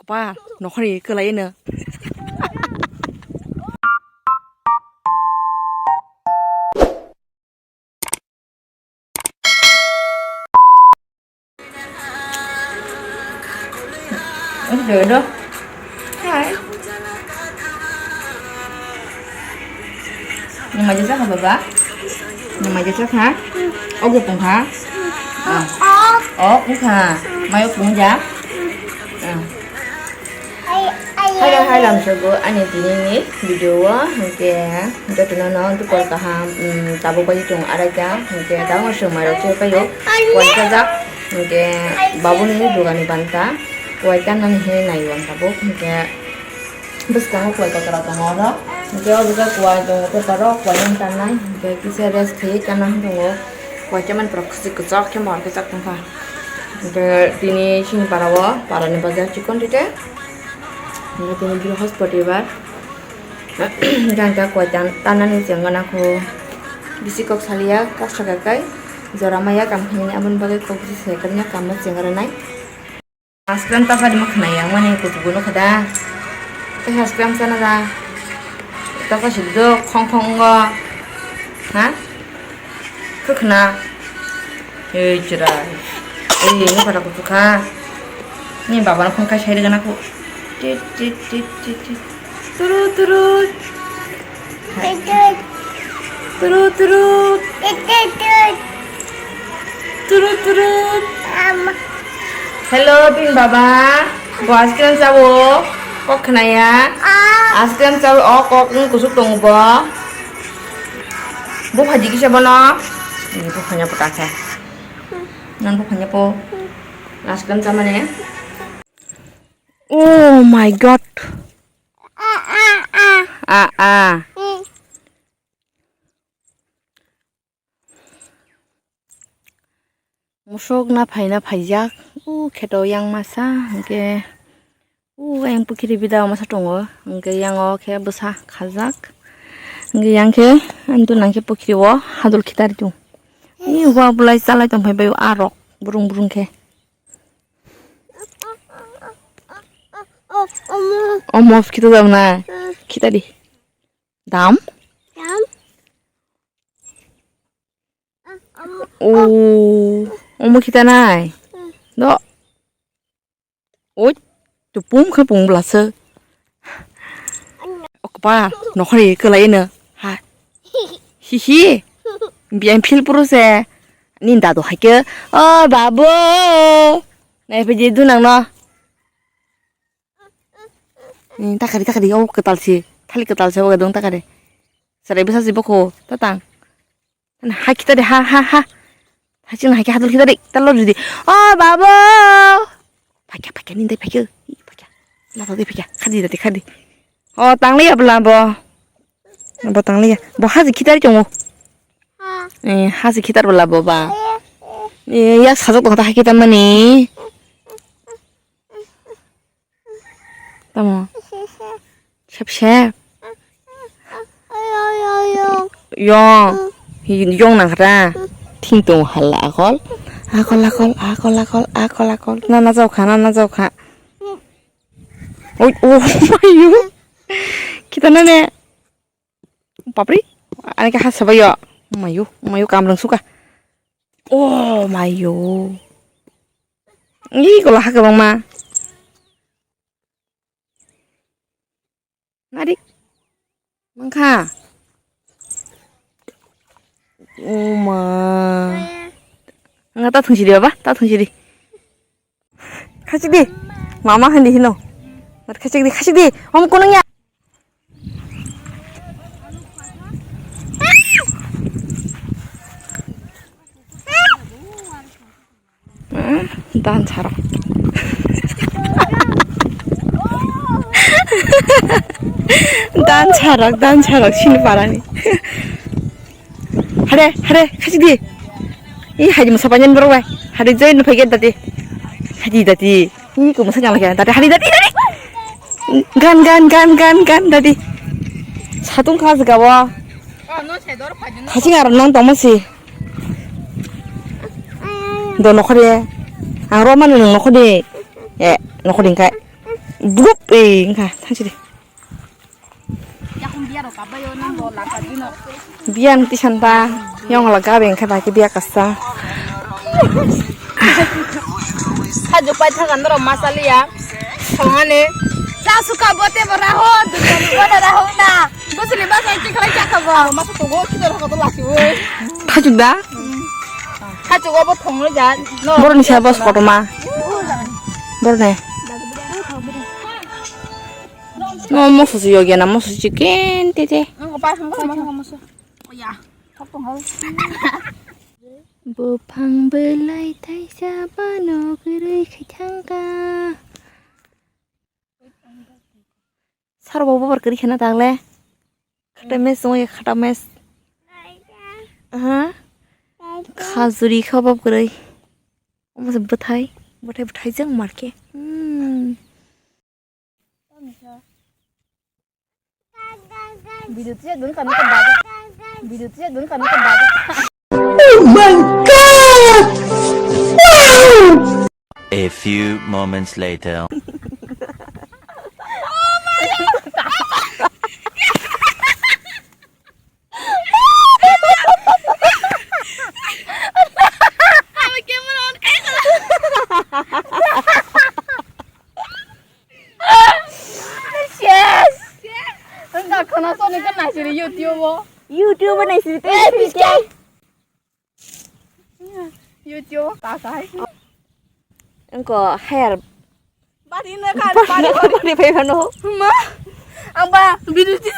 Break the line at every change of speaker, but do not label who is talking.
오빠 너허리 그라이네. Được đó. Hai. Nhưng mà chắc hả bà? Nhưng mà chắc hả? Ốc cũng hả? Ốc cũng hả? Mày ốc cũng giá? Hai làm sao cô anh ấy ini video ke untuk tunanon untuk kau kaham tabu baju tung ada jam ke tahu masuk malu siapa yo kau kerja ke babu ni dua ni banta kau ikan nang he nai wan tabu ke bus kamu kau kerja tengoro ke juga kau itu kau kau yang tanai ke kisah rest he karena tunggu kau cuman proksi kecak ke mar kecak tunggu ke ini sini parawa para ni bazar cikon tidak ini di hospital dan tak kuat tanan jangan aku bisikok salia kau segagai zoramaya kamu ini abun bagai kau bisa sekernya kamu jangan naik aspam tak ada makna yang mana itu bunuh kada aspam sana dah tak ada sudah kong ga hah kena cerai ini pada aku suka ini bapak aku kasih dengan aku turut turut hello pin baba gua askrim sawo kok kena ya askrim sawo oh kok kusuk dong ba bu haji kisah bono ini bu hanya putasa nan bu hanya po askrim sama nih oh my god musok na phaijak kheto yang masa ke yang pukiri bida masa tongo ke yang o ke busa khajak ke yang ke antu nang ke pukiri wo hadul khitar tu ni wa bulai salai tom phai arok burung ke 어머 기도 담나 기다리 다음 오 어머 기다나 너 ôi tụi bún khơi bún là sơ 오빠 너 허리 끌어이네 하 히히 미안 필부르세 닌다도 할게 바보 내 배지 누낭 너 takari oh ketal sih tali ketal sih dong takari sarai bisa sih boko tatang ha kita deh ha hacin ha hadul kita deh telur jadi oh babo pakai nih pakai lah tadi pakai kadi oh tang liya belah bo tang liya bo hazi kita deh hazi kita belah bo ba ya sajok dong tak kita mani tamo 샵샵 용 나가라 팅동 할라 아걸 나나 저가 오 마유 기다나네 빠브리 아니까 하서봐요 마유 감랑 수가 오 마유 이걸로 하게 막마 Adik, mangka, oma, nggak tahu tungsi dia apa? Tahu tungsi di, kasih di, mama hendi hino, kasih di, om kuningnya, dan cara. 난 차락 신이 바라니 하래 가지디 이 하지 뭐 사반년 물어봐 하래 저희는 베겠다디 하디다디 이거 무슨 장난이야 다디 하디다디 간 다디 사동 가서 가봐 다시 가라 넌 너무시 너 너커리 아 로마는 너커리 예 너커리인가 무겁잉 가 당신이
Ya không bia đâu cả bây giờ nó đồ là cả đi nó.
비안 뛰산다 영어라 가뱅 가다기 비아갔어
다 족발 차 간다로 마살이야. 정하네. 자 수카 버테 버라호. 두꺼니 버라라호 나. 무슨 일 마살 찍으라 잡아봐. 마살 두고 기다려 하고 돌아시고.
타준다
다 주고 뭐 통을 자. 너.
모르니 세버스 거로마 모르네 너 무슨 여기야 나 무슨 지겐 띠데
이거 봐. 이거 무슨. 야. 턱통 하고.
보팡 벌라이 타이샤바 너그를 khai 사로 보버 그리 해나 달래 카타메스 오예 카타메스 हाँ खाजुरी खबाब करे मुझे बताई बताई जंग मार के
Video tiết đứng cần cái bạc. Video tiết đứng cần cái bạc.
Oh my god! Wow!
A few moments later.
Enggak kena Sony kan nasi di YouTube.
YouTube này xử tế
YouTube tak sah.
anh có hair
Bari na kan.
body phải không nó
Ma. Ang ba video tiết.